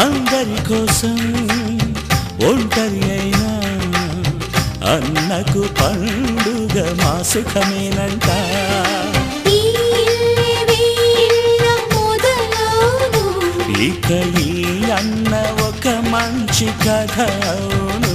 అందరి కోసం ఒంటరి అయినా అన్నకు పండుగ మా సుఖమేనంట. ఇక ఈ అన్న ఒక మంచి కథ అవును.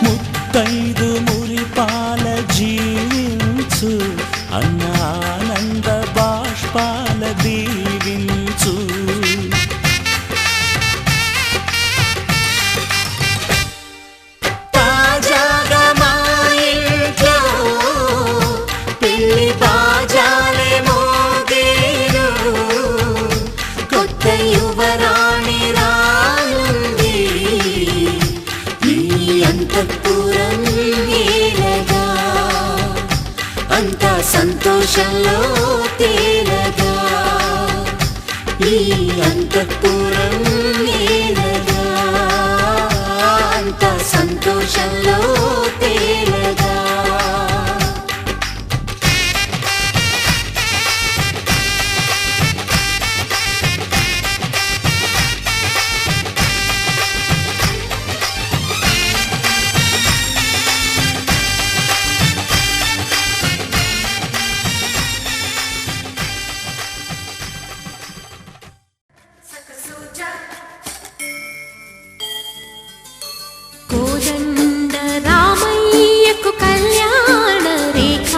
ముత్తైదు మురిపాల జీవించు అన్న ఆనంద బాష్పాల దీవించు. తాజాగా మా ఇంట్లో పెళ్లి బాజాలే మోగేను. కొత్త యువరాణి రానుంది సంతోషంలో తేలగా ఈ అంతఃపురం నేలగా అంత సంతోషంలో తేలగా కోదండ రామయ్యకు కళ్యాణ రేఖ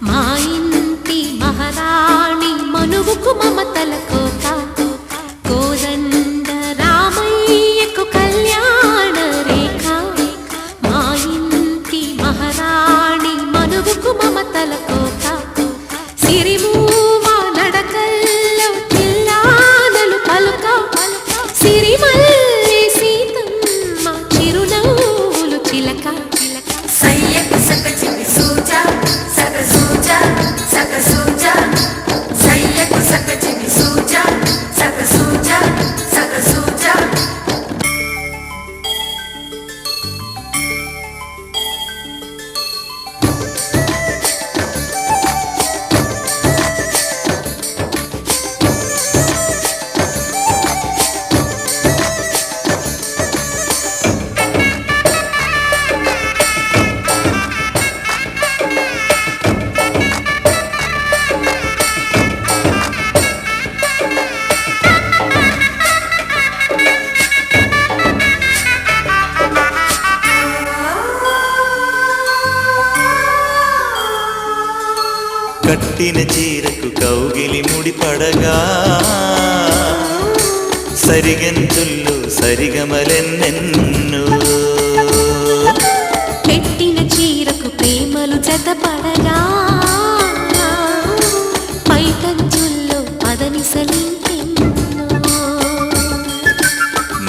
మా ఇంటి మహారాణి మనువుకు మమతల కోక కోదండ రామయ్యకు కళ్యాణ రేఖ మా ఇంటి మహారాణి మనువుకు మమతల కోక సిరిమూవా నడకల్లో చిల్లానలు పలుక సిరిమల్లె సీతమ్మ చిరునవ్వులు చిలక సయ్యకు సక చిమి సూజా సక సూజా సక సూజా సయ్యకు సక చిమి సూజా సక సూజా సక సూజా కట్టిన చీరకు కౌగిలి ముడిపడగా సరిగెంతుల్లో సరిగమలెన్నెన్ను పెట్టిన చీరకు ప్రేమలు జతపడగా పైటంచుల్లో పదనిసలింకెన్నో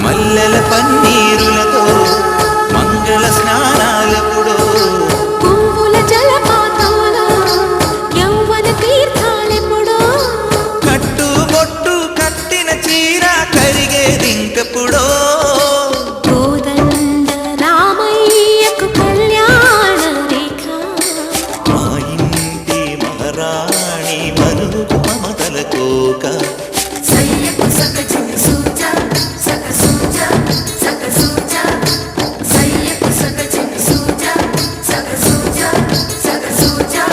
మల్లెల పన్నీరులతో మంగళ స్నానాలపుడో పువ్వుల జలపాతంలో యౌవన తీర్థాలెప్పుడో కట్టుబొట్టు కట్టిన చీర కరిగేదింకపుడో కోదండ రామయ్యకు కళ్యాణ రేఖ మా ఇంటి మహారాణి మనుకు మమతల కోక సయ్యకు సక చిమి సూజా సక సూజా సక సూజా సయ్యకు సక చిమి సూజా సక సూజా సక సూజా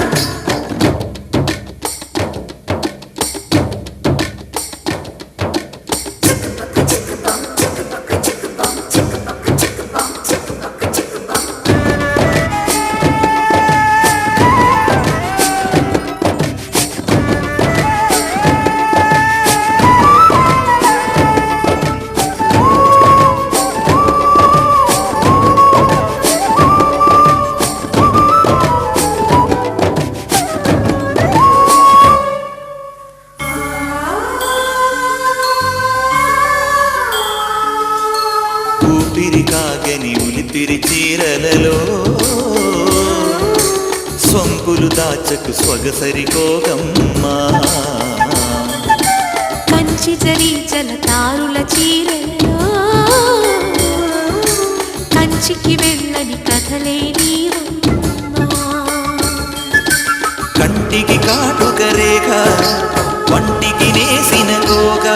ఊపిరి కాగని ఉలిపిరి చీరలలో స్వంపులు దాచకు స్వగసరి కోగమ్మా కంచి జరి జలతారుల చీరలో కంచికి వెళ్ళని కథలే నీవమ్మా కంటికి కాటుక రేఖ వంటికి నేసిన కోక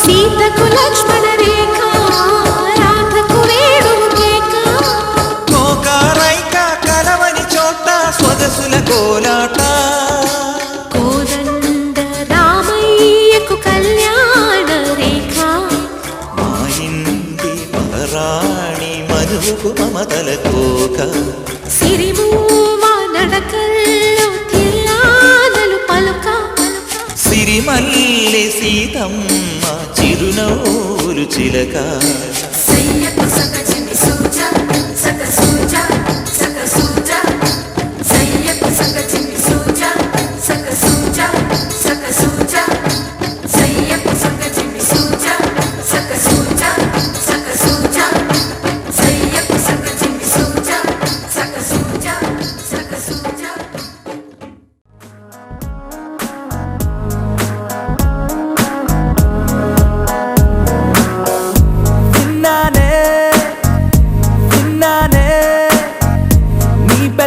సీతకు లక్ష్మణ రేఖ రాధకు వేణువు కేక కోక రైక కలవని చోట స్వగసుల కోలాట కోదండ రామయ్యకు కళ్యాణ రేఖ మా ఇంటి మహారాణి మనుకు మమతల కోక సిరిమూవా నడకల్లో తిల్లానలు పలుక సిరిమల్లె సీతమ్మ చిరునవ్వులు చిలక సయ్యకు సక చిమి సూజా సక సూజా సక సూజా సయ్యకు సక చిమి సూజా సక సూజా సక సూజా సయ్యకు సక చిమి సూజా సక సూజా సక సూజా సయ్యకు సక చిమి సూజా సక సూజా సక సూజా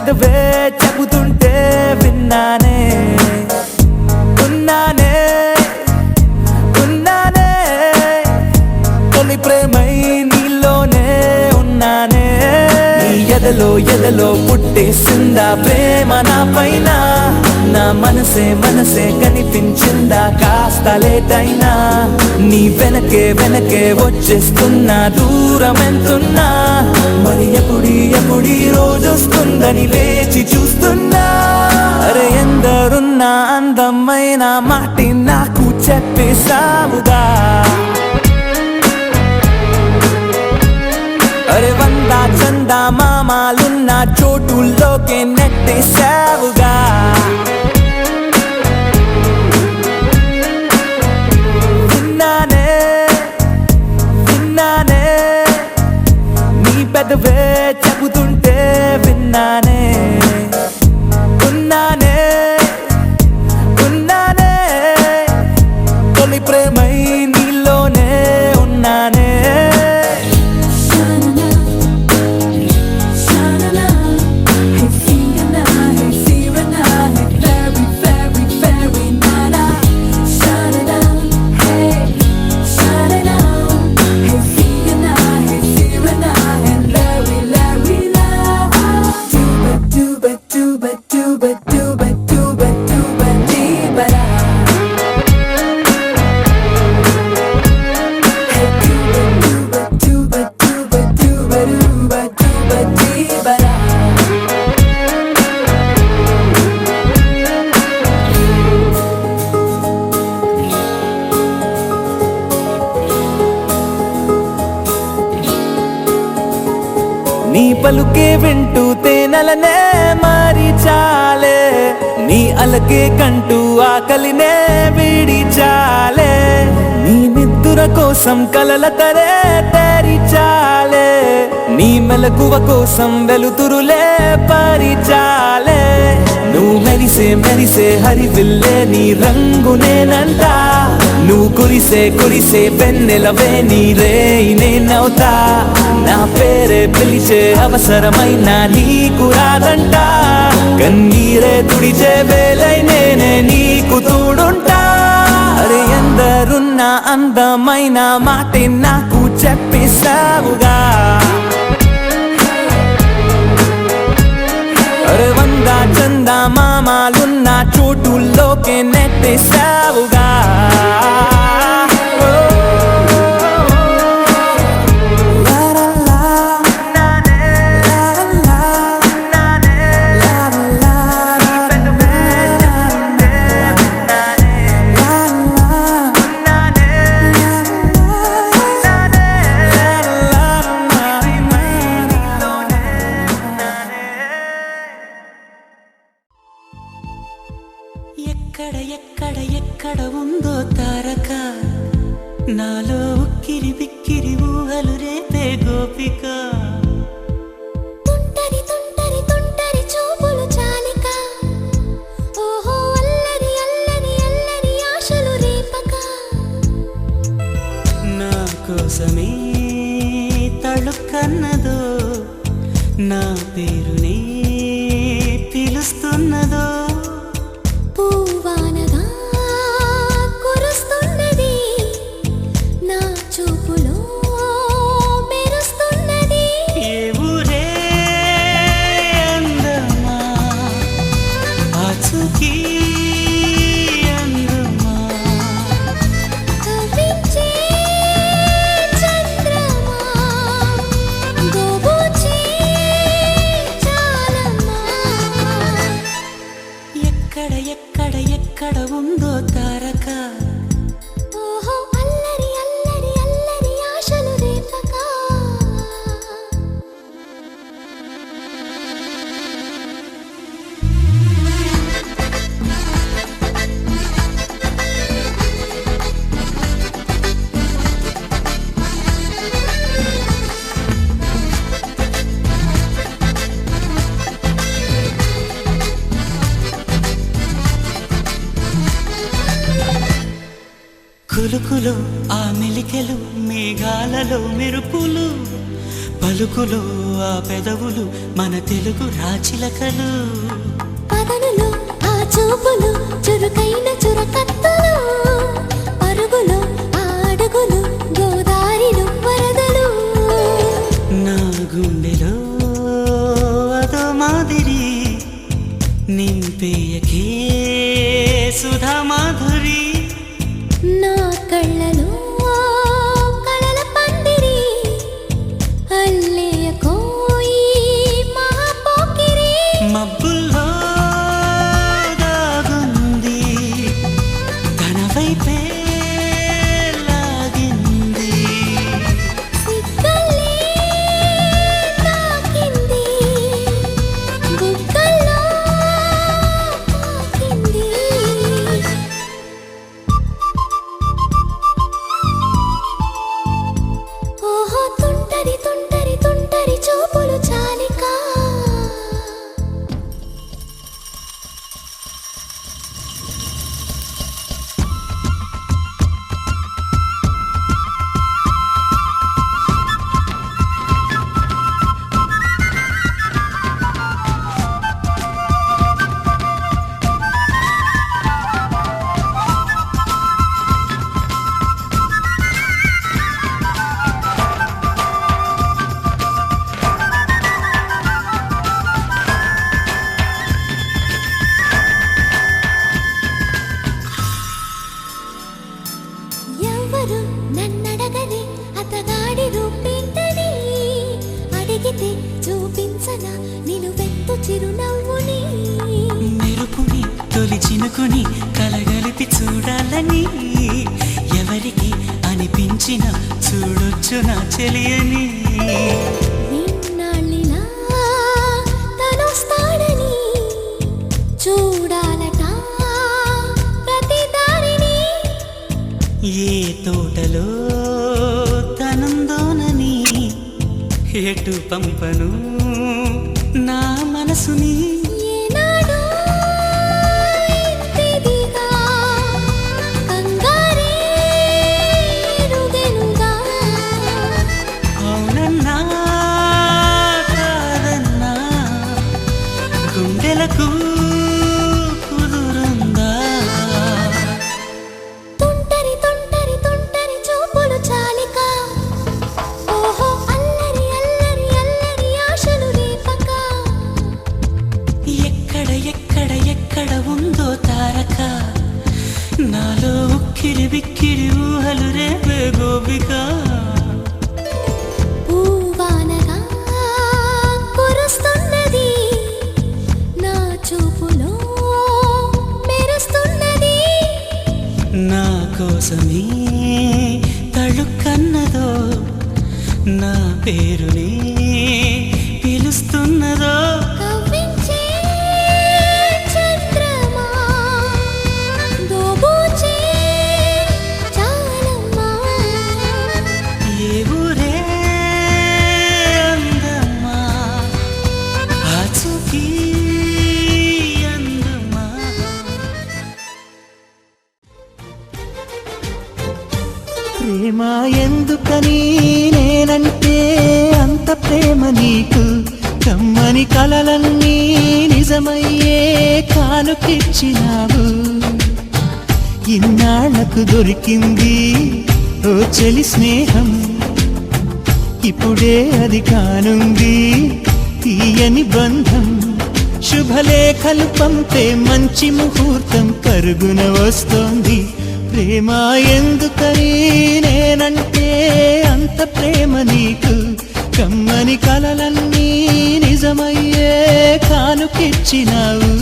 పెదవే చెబుతుంటే విన్నానే ఉన్నానే ఉన్నానే తొలి ప్రేమై నీలోనే ఉన్నానే నీ ఎదలో పుట్టేసిందా ప్రేమ నా పైన నా మనసే కనిపించిందా కాస్త లేటైనా నీ వెనకే వచ్చేస్తున్నా దూరం ఎంతున్నా మరి ఎప్పుడీ రోజొస్తుందని వేచి చూస్తున్నా అరే ఎందరున్నా అందమైన మాటి నాకు చెప్పేసావుగా అరే వందా చందా మామాలున్న చోటుల్లోకే నెట్టేసావుగా విన్నానే నీ పెదవే చెబుతుంటే విన్నానే ఉన్నానే తొలి ప్రేమై నీలోనే ఉన్నానే నీ పలుకే వింటూ తేనెలనే మారి చాలే నీ అలకే కంటూ ఆకలినే వీడి చాలే నీ నిద్దుర కోసం కలల తరే తేరి చాలే నీ మెలకువ కోసం వెలుతురులే పరిచాలే నువ్వు మెరిసే హరివిల్లే నీ రంగునేనంట నువ్వు కురిసే వెన్నెలవే నీ రేయి నేనవుతా నా పేరే పిలిచే అవసరమైన నీకు రాదంట కన్నీరే తుడిచే వేలై నేనే నీకు తోడుంటా అరే ఎందరున్న అందమైన మాటే నాకు చెప్పేసావుగా అరే వందా చందా మామాలున్న చోటుల్లోకే నెట్టేసావుగా ఎక్కడ ఉందో తారక నాలో ఉక్కిరి బిక్కిరి ఊహలు రేపే గోపిక తుంటరి చూపులు చాలిక ఓహో అల్లరి ఆశలు రేపక నా కోసమే తళుక్కన్నదో నా పేరునే పిలుస్తున్నదో పూవానగా కురుస్తున్నది నా చూపులో మెరుస్తున్నది ఏ ఊరే అందమా ఆచూకీ అందమా కవ్వించే చంద్రమా గోబూచే చాలమా ఎక్కడ ఉందో తారక ఓహో అల్లరి ఆశలు రేపక కులుకులు ఆ మెలికెలు మేఘాలలో మెరుపులు పలుకులో ఆ పెదవులు మన తెలుగు రాచిలకలు పదనులు ఆ చూపులు చురుకైన చురకత్తలు పరుగులు ఆ అడుగులు గోదారిలు వరదలు నా గుండెలో అదో మాదిరి నింపేయకే సుధా మాధురి నా కళ్ళలో కళల పందిరి అల్లేయ కోయి మహాపోకిరి మబ్బుల్లో దాగుంది తన వైపే లాగింది సిగ్గలే తాకింది బుగ్గల్లో తాకింది ఓహో తుంటరి తుంటరి తుంటరి చూపులు చాలిక ఎవరు నన్నడగని అతగాడి రూపేంటని అడిగితే చూపించనా నిలువెత్తు చిరునవ్వుని మెరుపుని తొలి చినుకుని కలగలిపి చూడాలని ఎవరికి అనిపించిన చూడొచ్చు నా చెలియని నిన్నాళ్ళిలా తనొస్తాడని చూడాలట ప్రతి దారిని ఏ తోటలో తనందోనని ఎటు పంపను నా మనసుని ఏనాడో ఇంతిదిగా కంగారే ఎరుగెనుగా అవునన్నా కాదన్నా గుండెలకు కుదురుందా తుంటరి తుంటరి తుంటరి చూపులు చాలిక ఓహో అల్లరి అల్లరి అల్లరి ఆశలు రేపక ఎక్కడ ఎక్కడ ఎక్కడ ఉందో తారక నాలో ఉక్కిరి బిక్కిరి ఊహలు రేపే గోపిక పూవానగా కురుస్తున్నది నా చూపులో మెరుస్తున్నది నా కోసమే తళుక్కన్నదో నా పేరునే పిలుస్తున్నదో కవ్వించే చంద్రమా దోబూచే చాలమ్మా ఏ ఊరే అందమ్మా ఆచూకీ అందమ్మా ప్రేమ ఎందుకని నేనంటే అంత ప్రేమ నీకు కమ్మని కలలన్నీ నిజమయ్యే కానుకిచ్చినావు ఇన్నాళ్లకు దొరికింది ఓ చెలి స్నేహం ఇప్పుడే అది కానుంది తీయని బంధం శుభలేఖలు పంపే మంచి ముహూర్తం పరుగున వస్తోంది ప్రేమ ఎందుకని నేనంటే అంత ప్రేమ నీకు కమ్మని కలలన్నీ నిజమయ్యే కానుకిచ్చినావు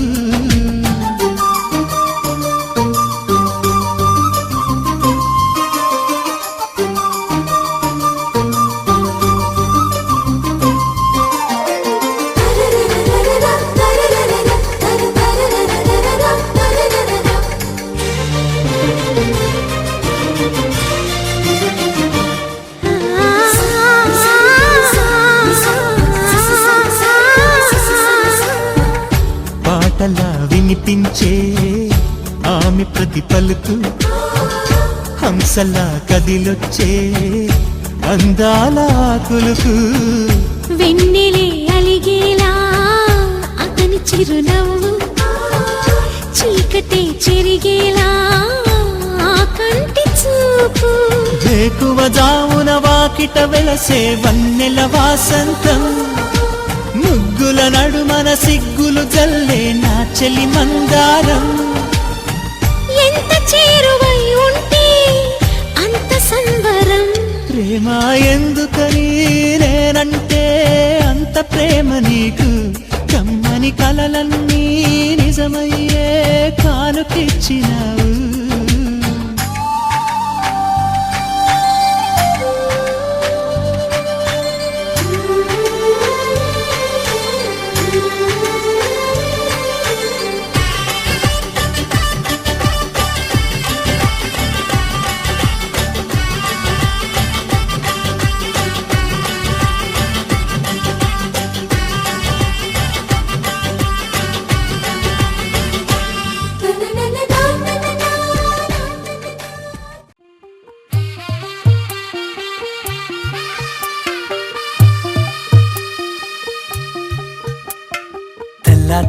పాటలా వినిపించే ఆమె ప్రతి పలుకు హంసలా కదిలొచ్చే అందాల కులుకు వెన్నెలే అలిగేలా అతని చిరునవ్వు, చీకటే చెరిగేలా ఆ కంటి చూపు. వేకువ జామున వాకిట వెలసే వన్నెల వాసంతం, ముగ్గుల నడుమన సిగ్గులు జల్లే నా చెలి మందారం. ఎంత చేరువై ఉంటే అంత సంబరం. ప్రేమ ఎందుకని నేనంటే అంత ప్రేమ నీకు, కమ్మని కలలన్నీ నిజమయ్యే కానుకిచ్చినావు.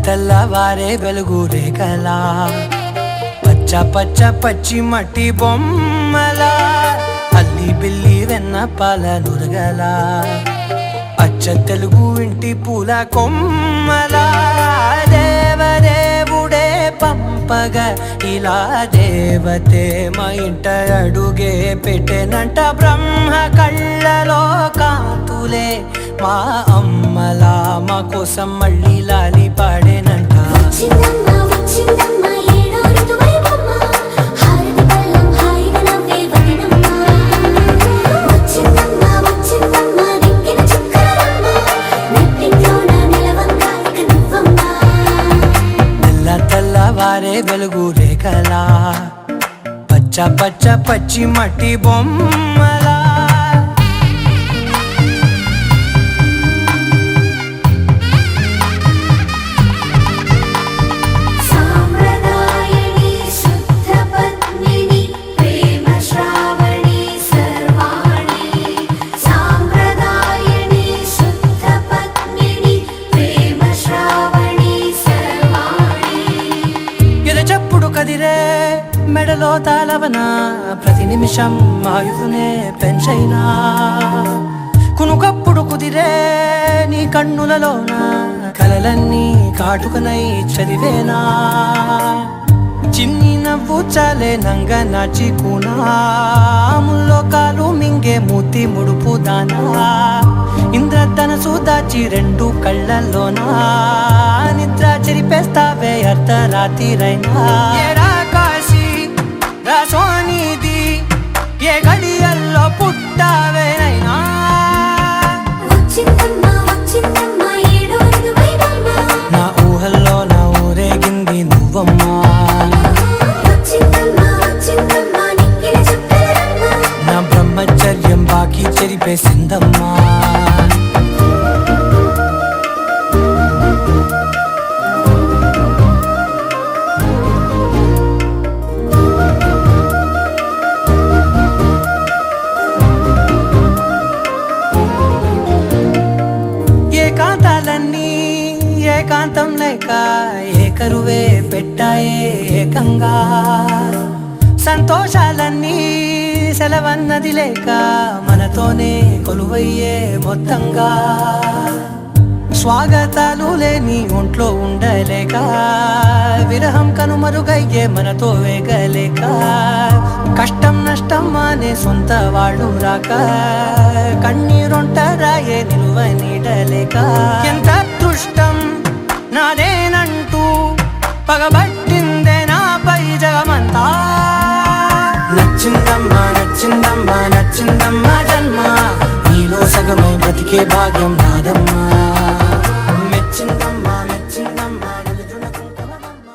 తెల్లవారే వెలుగు రేఖలా, పచ్చ పచ్చ పచ్చి మట్టి బొమ్మలా, అల్లి బిల్లి వెన్న పాల నురగలా, అచ్చ తెలుగు ఇంటి పూల కొమ్మలా. దేవదేవుడే పంపగా ఇలా దేవతే మా ఇంట అడుగే పెట్టెనంట. బ్రహ్మ కళ్ళలో కాంతులే మా అమ్మలా మా కోసం మళ్ళీ లాలి పాడేనంట. వచ్చిందమ్మా వచ్చిందమ్మా ఏడో ఋతువైవమ్మ, హారతి పళ్ళం హాయిగా నవ్వే వదనమ్మ. వచ్చిందమ్మా వచ్చిందమ్మా దిక్కిన చుక్కలమ్మ, నెట్టింట్లోన నిలవంగా ఇక నువ్వమ్మా. తెల్లవారే వెలుగు రేఖలా, పచ్చ పచ్చ పచ్చి మట్టి బొమ్మలా. సాంప్రదాయని శుద్ధ పద్మిని ప్రేమ శ్రావణి సర్వాణి. సాంప్రదాయని శుద్ధ పద్మిని ప్రేమ శ్రావణి సర్వాణి. ఎరచప్పుడు కదిరే మెడలో తాళవన, ప్రతి నిమిషం ఆయుధునే పెంచైనా. కునుకప్పుడు కుదిరే నీ కన్నులలోన, కలలన్నీ కాటుకనై చదివేనా. చిన్ని నవ్వు చాలే నంగ నాచి కూనాముల్లో కాలు మింగే మూతి ముడుపు దానా. ఇంద్రధనసు దాచి రెండు కళ్ళల్లోనా, నిద్ర చెరిపేస్తావే అర్ధరాత్రిరైనా. ఏరా కాశీ రాసోనిది ఏ గడియల్లో పుట్టావేనైనా. వచ్చిందమ్మా వచ్చిందమ్మా ఏడో ఋతువైవమ్మ, నా ఊహల్లో నా ఊరేగింది నువ్వమ్మా. వచ్చిందమ్మా వచ్చిందమ్మా నిక్కిన చుక్కలమ్మ. నా బ్రహ్మచర్యం బాకీ చెరిపేసిందమ్మా. ఏకాంతాలన్నీ ఏకాంతం లేక ఏకరువే పెట్టాయే ఏకంగా. సంతోషాలన్నీ సెలవన్నది లేక మనతోనే కొలువయ్యే మొత్తంగా. స్వాగతాలు లేని ఒంట్లో ఉండలేక, విరహం కనుమరుగయ్యే మనతో వేగలేక. కష్టం నష్టం అనే సొంత వాళ్ళు రాక, కన్నీరొంటరాయే నిలువ నీడలేక. ఎంత అదృష్టం నాదేనంటూ పగబట్టిందే నాపై జగమంతా. నచ్చిందమ్మా నచ్చిందమ్మా నచ్చిందమ్మా జన్మ, నీలో సగమై బ్రతికే భాగ్యం నాదమ్మా. మెచ్చిందమ్మా మెచ్చిందమ్మా నిలుచున్న కుంకుమమ్మ.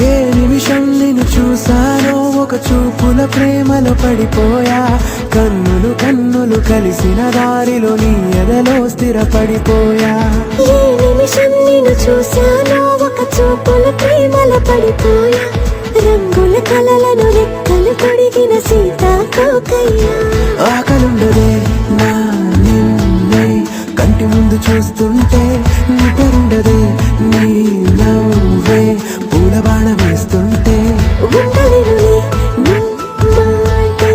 ఏ నిమిషం నిమిషం నిన్ను చూసానో ఒక చూపుల ప్రేమలో పడిపోయా కన్నులు కన్నులు కలిసిన దారిలో నీ ఎదలో స్థిరపడిపోయా ఏ నిమిషం నిన్ను చూశానో ఒక చూపుల ప్రేమలో పడిపోయా రంగుల కలలను రెక్కలు తొడిగిన సీతాకోకయ్యా ఆకలుండదే నా నిన్నే కంటి ముందు చూస్తుంటే నిద్రుండదే నీ నవ్వే పూల బాణ వేస్తుంటే ఉండలేనులే నీ మాటే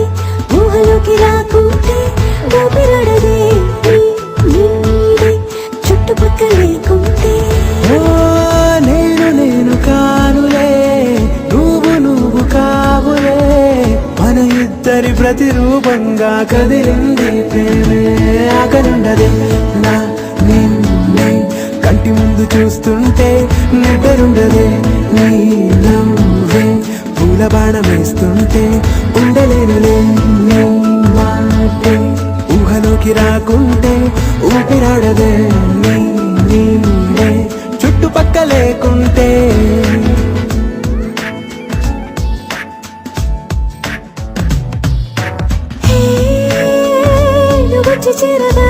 ఊహలోకి రాకుంటే ఊపిరాడదే నీ నీడే చుట్టుపక్కల లేకుంటే ఓ నేను కానులే నువ్వు కావులే మన ఇద్దరి ప్రతిరూపంగా కదిలింది ప్రేమే ఆకలుండదే నా నిన్నే కంటి ముందు చూస్తుంటే నిద్రుండదే నీ నవ్వే పూల బాణం వేస్తుంటే ఉండలేనులే నీ మాటే ఊహలోకి రాకుంటే ఊపిరాడదే నీ నీడే చుట్టుపక్క లేకుంటే వచ్చి చేరదా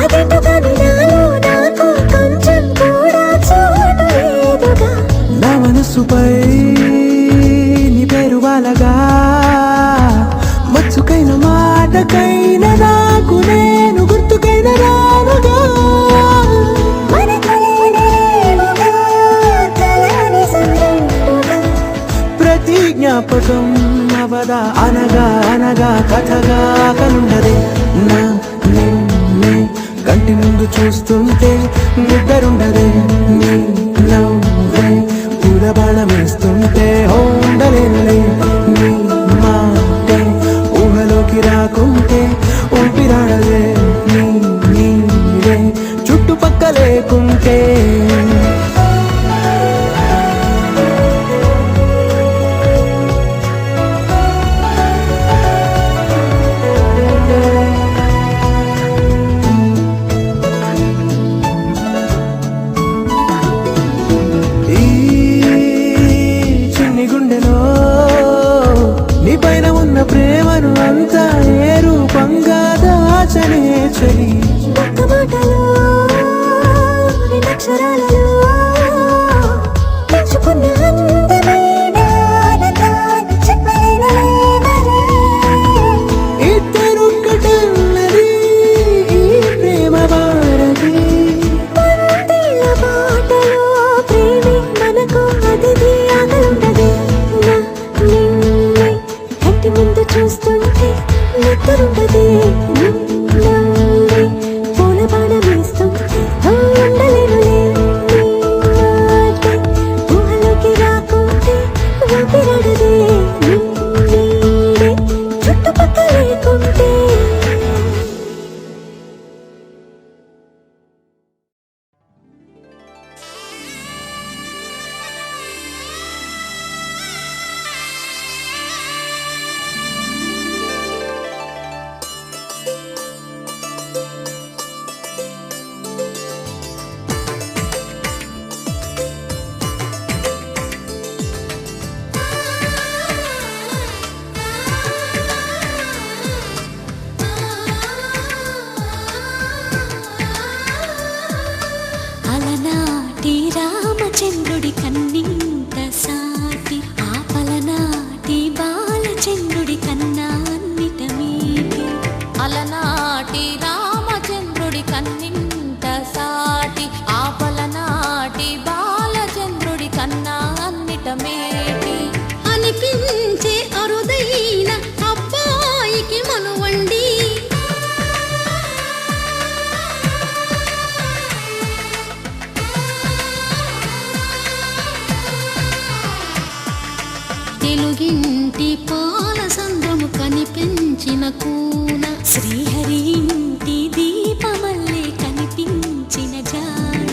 అదేంటో కానీ నాలో నాకు కొంచెం కూడా చోటు లేదుగా నా మనసుపై నీ పేరు వాలగా మచ్చుకైన మాటకైన నాకు నేను గుర్తుకైన రానుగా ప్రతి జ్ఞాపకం అవదా అనగా అనగా కథగా కలుండదే నా నిన్నే కంటి ముందు చూస్తుంటే నిద్రుండదే నీ నవ్వే పూల బాణం వేస్తుంటే ఉండలేనులే నీ మాటే ఊహలోకి రాకుంటే ఊపిరాడదే నీ నీడే చుట్టుపక్క లేకుంటే ప్రేమను అంతా ఏ రూపంగా దాచనే చలి ఒక్క మాటలో రెండక్షరాలలో పెంచుకున్న అందమైన ఆనందాన్ని చెప్పలేనలే ఇద్దరొక్కటన్నది ఈ ప్రేమ భారతి వందేళ్ల బాటలో ప్రేమే మనకు అతిథి ఆగలుండదే నా నిన్నే కంటి ముందు చూస్తుంటే నిద్రుండదే నీ నవ్వే పూల బాణం వేస్తుంటే ఉండలేనులే నీ మాటే ఊహలోకి రాకుంటే ఊపిరాడదే నీ నీడే చుట్టుపక్కల లేకుంటే అలనాటి రామచంద్రుడి కన్నింత సాటి ఆపలనాటి బాలచంద్రుడి కన్నా అన్నిట మీటి అలనాటి రామచంద్రుడి కన్నింత సాటి ఆపలనాటి బాలచంద్రుడి కన్నా అన్నిట మేటి అనిపించే అరుదైన అబ్బాయికి మనువండి తెలుగింటి పాల సంద్రము కనిపించిన కూన శ్రీహరి ఇంటి దీపమల్లే కనిపించిన జాడ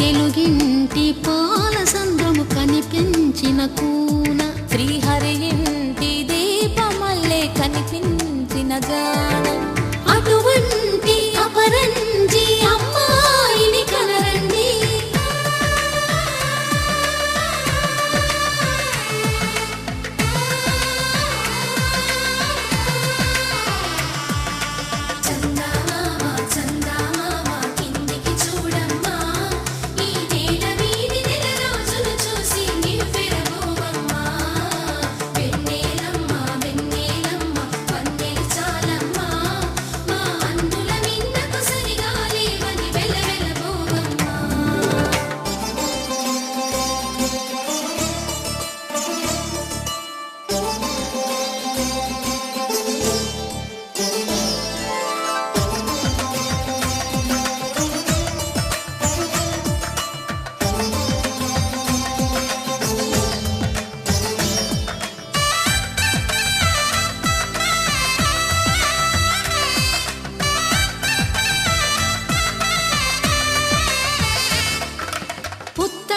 తెలుగింటి పాల సంద్రము కనిపించిన కూన శ్రీహరి ఇంటి దీపమల్లే కనిపించిన జాడ అటువంటి అపరంజి అమ్మాయిని కనరండి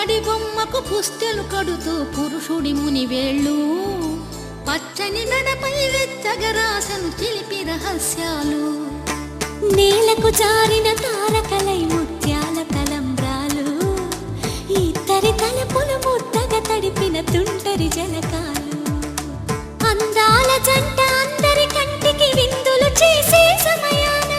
పుత్తడి బొమ్మకు పుస్తెలు కడుతూ పురుషుడి ముని వేళ్ళు పచ్చని నడపై వెచ్చగరాసను చిలిపి రహస్యాలు నేలకు జారిన తారకలై ముత్యాల తలంబ్రాలు ఇద్దరి తలపులు ముద్దగా తడిపిన తుంటరి జలకాలు అందాల జంట అందరి కంటికి విందులు చేసే సమయాన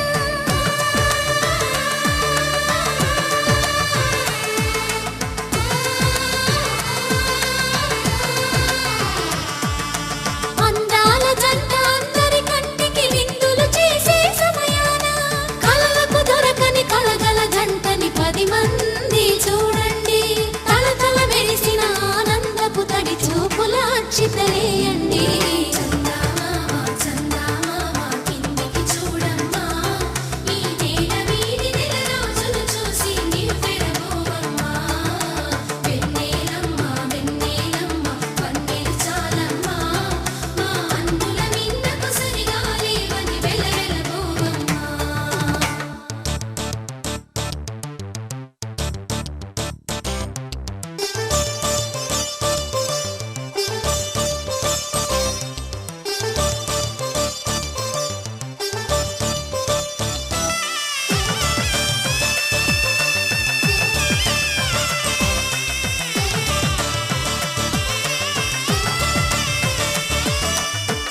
అందాల జంట అందరి కంటికి విందులు చేసే సమయాన కలలకు దొరకని కలగల జంటని 10 మంది చూడండి తలతల మెరిసిన ఆనందపు తడి చూపుల అచ్చితలేయండి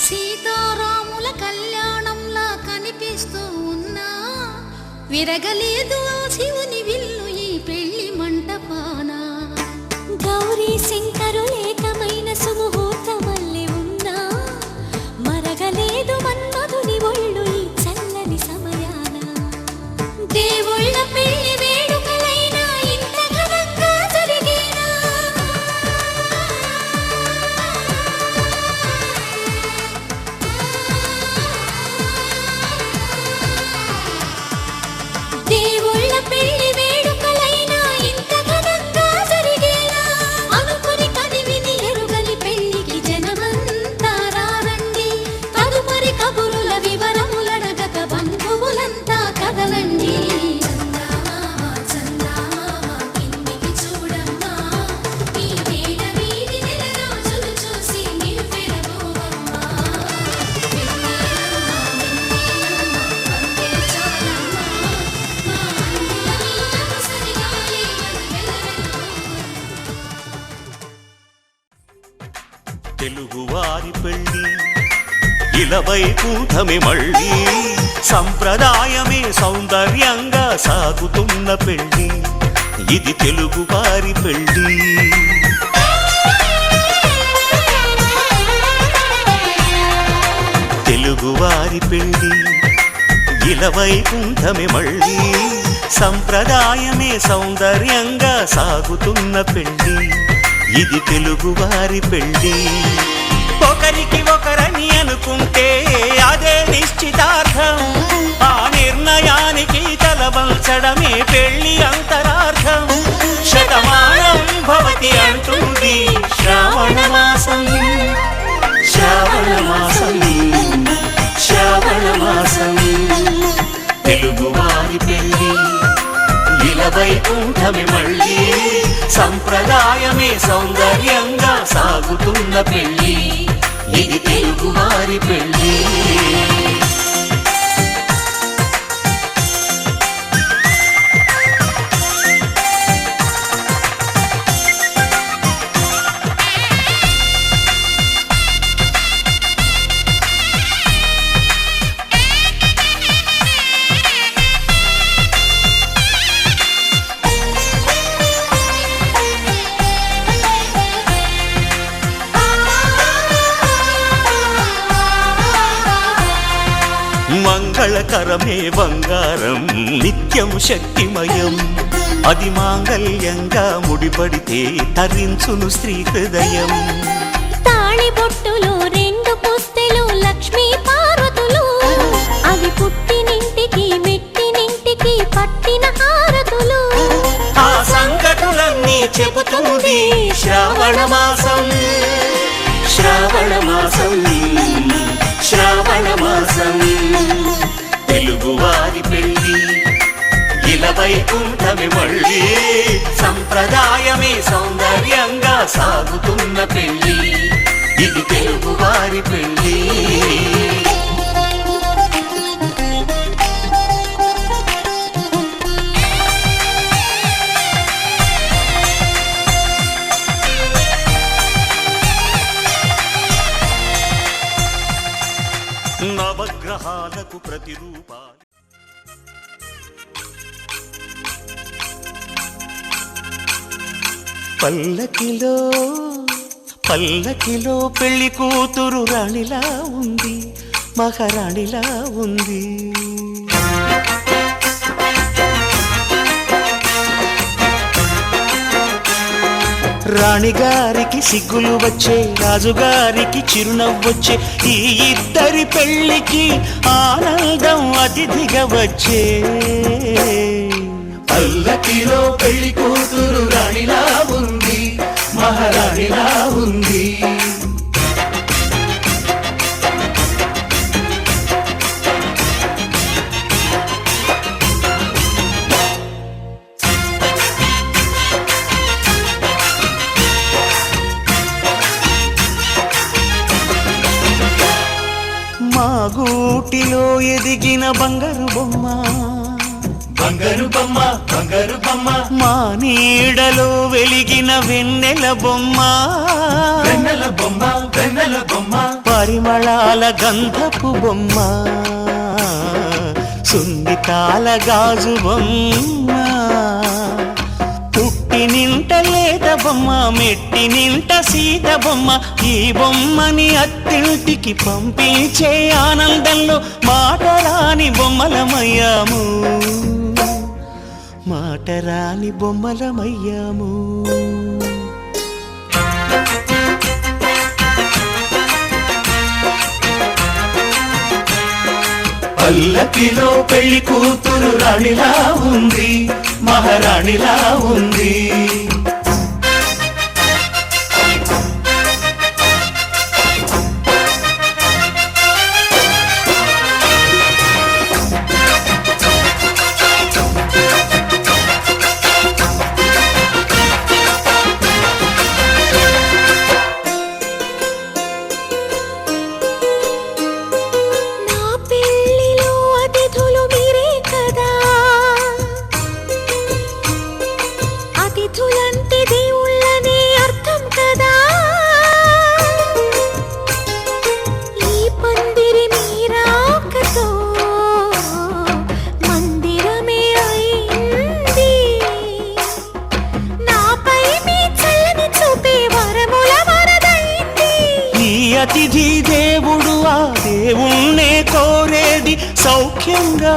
సీతారాముల కళ్యాణంలా కనిపిస్తూ ఉన్నా విరగలేదు ఆ శివుని విల్లు ఈ పెళ్లి మంటపాన గౌరీ శంకరు ఏకమైన సుముహూర్తమల్లె ఉన్నా మరగలేదు మన్మధుని ఒళ్ళు ఈ చల్లని సమయాన దేవుళ్ళ పెళ్లి వేడుకలైనా ఇంత ఘనంగా జరిగేనా దేవుళ్ళ పెళ్లి వేడుకలైనా ఇంత ఘనంగా జరిగేనా అనుకుని కదివిని ఎరుగని పెళ్లికి జనమంతా రారండి తదుపరి కబురుల వివరములడగక బంధువులంతా కదలండి కిందికి చూడమ్మా ఈ వేళ వీధి నెల రోజులు చూసి నీవు పెరగోవమ్మా తెలుగువారి పెళ్ళి ఇలవైకుంఠమే మళ్ళీ సంప్రదాయమే సౌందర్యంగా సాగుతున్న పెళ్ళి ఇది తెలుగువారి పెళ్ళి తెలుగువారి పెళ్ళి ఇలవైకుంఠమే మళ్ళీ సంప్రదాయమే సౌందర్యంగా సాగుతున్న పెళ్ళి ఇది తెలుగువారి పెళ్ళి ఒకరికి ఒకరని అనుకుంటే అదే నిశ్చితార్థం ఆ నిర్ణయానికి తలవంచడమే పెళ్ళి అంతరార్థం శతమానం భవతి అంటుంది శ్రావణ మాసం శ్రావణ మాసం శ్రావణ మాసం తెలుగువారి పెళ్ళి ఇలవైకుంఠమే మళ్ళీ సంప్రదాయమే సౌందర్యంగా సాగుతున్న పెళ్ళి ఇది తెలుగువారి పెళ్ళి మంగళకరమే బంగారం నిత్యం శక్తిమయం అది మాంగళ్యంగా ముడిపడితే తరించును స్త్రీ హృదయం తాళి బొట్టులో 2 పుస్తెలు లక్ష్మీ పార్వతులు అవి పుట్టినింటికి మెట్టినింటికి పట్టిన హారతులు ఆ సంగతులన్నీ చెబుతుంది శ్రావణ మాసం శ్రావణ మాసం శ్రావణ మాసం తెలుగువారి పెళ్ళి ఇల వైకుంఠమే మళ్ళీ సంప్రదాయమే సౌందర్యంగా సాగుతున్న పెళ్ళి ఇది తెలుగు వారి పెళ్ళి నవగ్రహాలకు ప్రతిరూపాలు పల్లకిలో పల్లకిలో పెళ్లి కూతురు రాణిలా ఉంది మహారాణిలా ఉంది రాణిగారికి సిగ్గులు వచ్చే రాజుగారికి చిరునవ్వొచ్చే ఈ ఇద్దరి పెళ్లికి ఆనందం అతిథిగా వచ్చే పల్లకిలో పెళ్లి కూతురు రాణిలా ఉంది మహారాణిలా ఉంది మా గూటిలో ఎదిగిన బంగారు బొమ్మ బంగారు బొమ్మ బంగారు బొమ్మ మా నీడలో వెలిగిన వెన్నెల బొమ్మ వెన్నెల బొమ్మ వెన్నెల బొమ్మ పరిమళాల గంధపు బొమ్మ సున్నితాల గాజు బొమ్మ పుట్టి నింట లేత బొమ్మ మెట్టి నింట సీత బొమ్మ ఈ బొమ్మని అత్తింటికి పంపించే ఆనందంలో మాటరాని బొమ్మలమయ్యాము మాటరాని బొమ్మలమయ్యాము పల్లకిలో పెళ్లి కూతురు రాణిలా ఉంది మహారాణిలా ఉంది అతిథి దేవుడు ఆ దేవుణ్ణే కోరేది సౌఖ్యంగా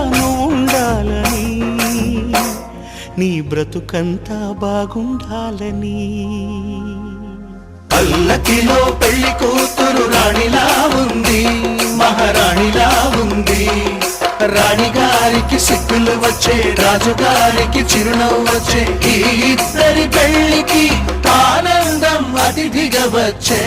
ఉండాలని నీ బ్రతుకంతా బాగుండాలని పల్లకిలో పెళ్లి కూతురు రాణిలా ఉంది మహారాణిలా ఉంది రాణిగారికి సిగ్గులు వచ్చే రాజుగారికి చిరునవ్వు వచ్చే ఈ ఇద్దరి పెళ్లికి ఆనందం అతిథిగా వచ్చే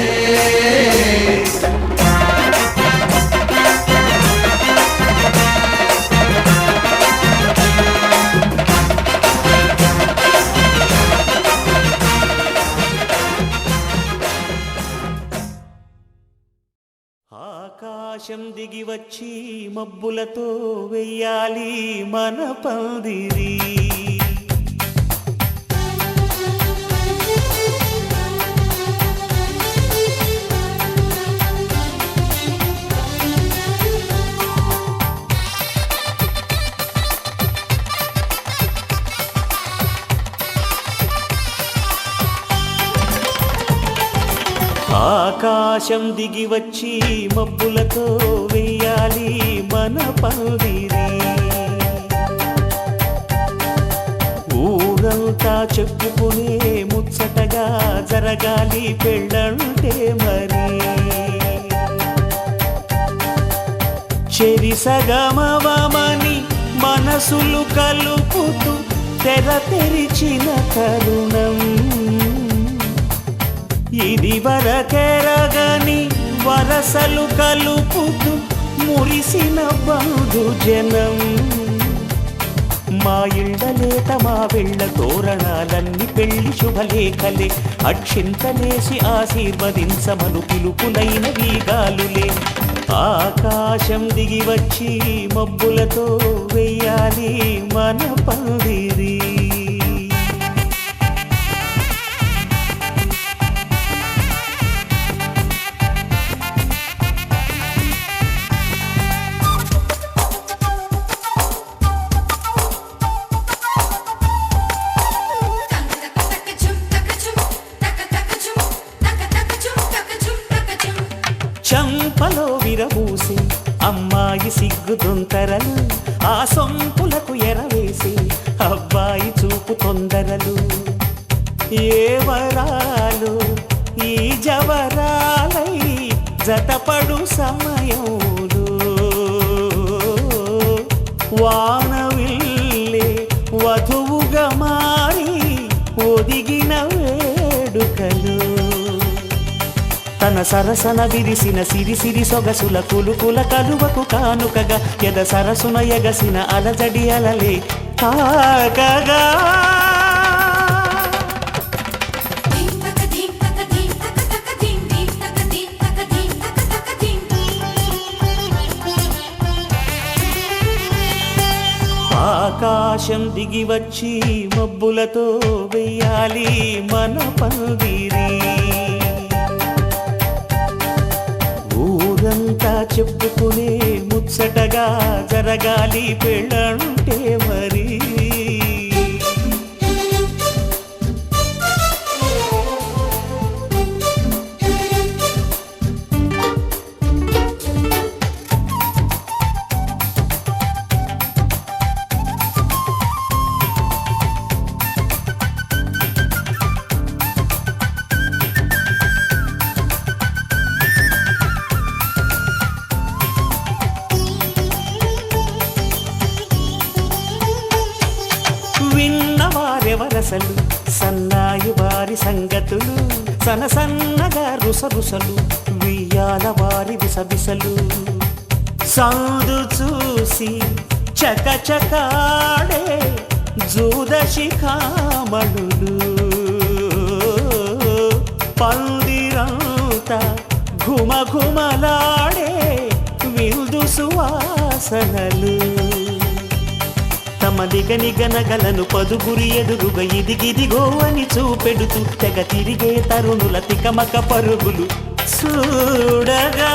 ఆకాశం దిగి వచ్చి మబ్బులతో వెయ్యాలి మన పందిరి ఆకాశం దిగి వచ్చి మబ్బులతో వెయ్యాలి మన పందిరి ఊరంతా చెప్పుకునే ముచ్చటగా జరగాలి పెళ్ళంటే మరి చెరి సగమవమని మనసులు కలుపుతూ తెర తెరిచిన తరుణం ఇది వరకెరగని వరసలు కలుపుతూ మురిసిన బంధు జనం మా ఇళ్ళ మా వెళ్ళ తోరణాలన్నీ పెళ్లి శుభలేఖలే అక్షింతలేసి ఆశీర్వదించమను పిలుపులైన వీగాలులే ఆకాశం దిగి వచ్చి మబ్బులతో వెయ్యాలి మన పందిరి చంపలో విరబూసి అమ్మాయి సిగ్గుదొంతరలు ఆ సొంపులకు ఎరవేసి అబ్బాయి చూపు తొందరలు ఏ వరాలు ఈ జవరాలై జతపడు సమయంలో వానవిల్లే వధువుగా మారి ఒదిగిన వేడుకలు తన సరసన విరిసిన సిరిసిరి సొగసుల కులుకుల కలువకు కానుకగా ఎద సరసున ఎగసిన అలజడి అలలే తాకగా ఆకాశం దిగి వచ్చి మబ్బులతో వెయ్యాలి మన పందిరి ఊరంతా చెప్పుకునే ముచ్చటగా జరగాలి పెళ్ళంటే మరి విన్నవారెవరసలు సన్నాయి వారి సంగతులు సనసన్నగా రుసరుసలు వియ్యాల వారి విసవిసలు సౌదు చూసి చకచకాడే జూదశిఖామణులు పందిరంతా ఘుమఘుమలాడే విందు సువాసనలు తమ నిగనిగనగలను పదుగురి ఎదురుగా ఇదిగిదిగో అని చూపెడుతూ తెగ తిరిగే తరుణుల తికమక పరుగులు చూడగా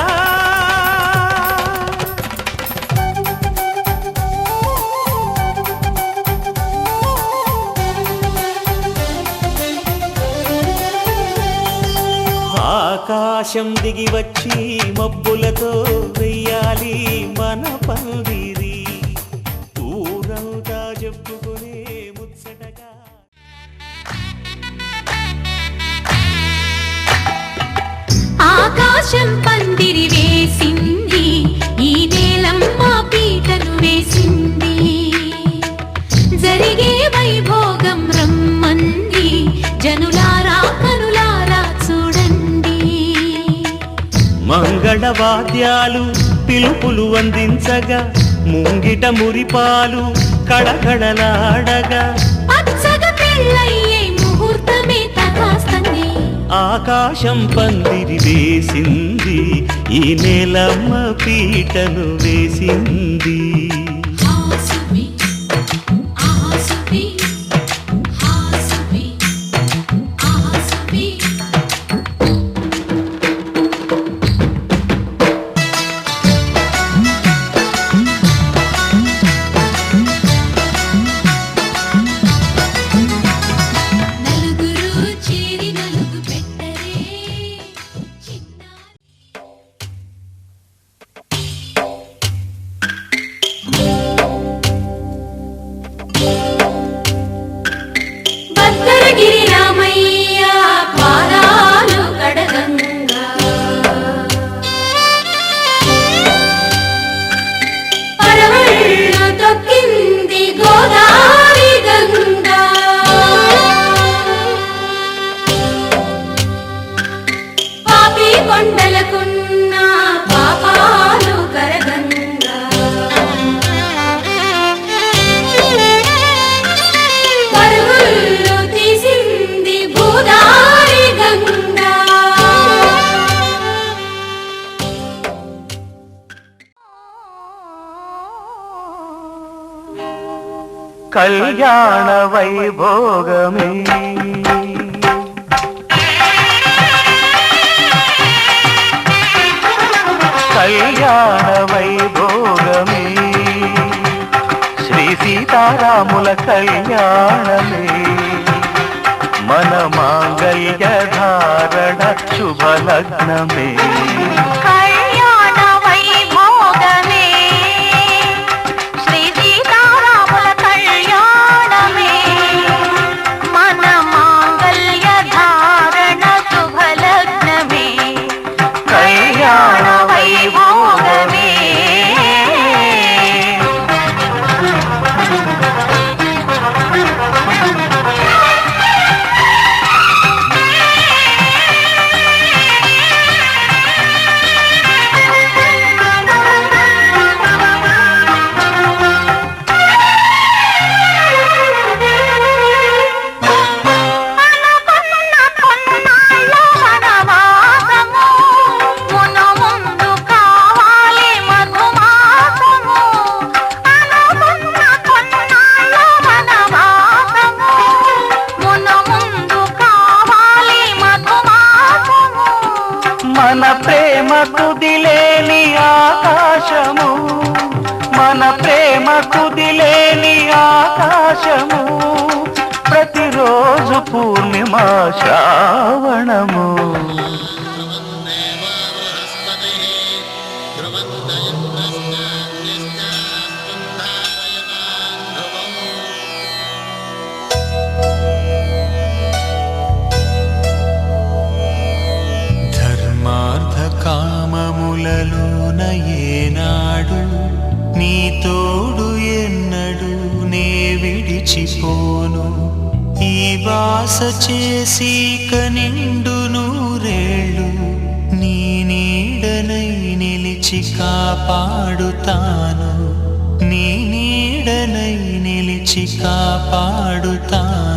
ఆకాశం దిగి వచ్చి మబ్బులతో వెయ్యాలి మన పందిరి ఊరంతా చెప్పుకునే ముచ్చటగా ఆకాశం పందిరి వేసింది ఈ నేలమ్మ పీటను వేసింది జరిగే వైభోగం రమ్మంది జనులారా కనులారా చూడండి మంగళవాద్యాలు పిలుపులు అందించగా ముంగిట మురిపాలు కడకడలాడగా పచ్చగా పెళ్ళయ్యే ముహూర్తమే తగాస్తుంది ఆకాశం పందిరి వేసింది ఈ నేలమ్మ పీటను వేసింది హాసుబి ఆసుబి హాసుబి ఆసుబి నలుగురు చేరి నలుగు పెట్టరే చిన్న కళ్యాణ వైభోగమే కళ్యాణ వైభోగమే శ్రీ సీతారాముల కళ్యాణమే మన మాంగళ్య ధారణ శుభలగ్నమే కళ్యాణ వైభోగమే శ్రీ సీతారాముల కళ్యాణమే మన మాంగళ్య ధారణ శుభలగ్నమే కళ్యాణ వైభోగమే అనుకున్న కొన్నాళ్ళ వనవాసము మును ముందు కావాలి మధుమాసము అనుకున్న కొన్నాళ్ళ వనవాసము మును ముందు కావాలి మధుమాసము మన ప్రేమ కుదిలేని ఆకాశము మన ప్రేమ కుదిలేని ఆకాశము ప్రతిరోజు పూర్ణిమ శ్రావణము ధర్మార్థ కామములలోన ఏనాడు నీ తోడు ఎన్నడు నే విడిచిపోను ఈ వాస చేసి కనిండు నూరేళ్ళు నీ నీడనై నిలిచి కాపాడుతాను నీ నీడనై నిలిచి కాపాడుతాను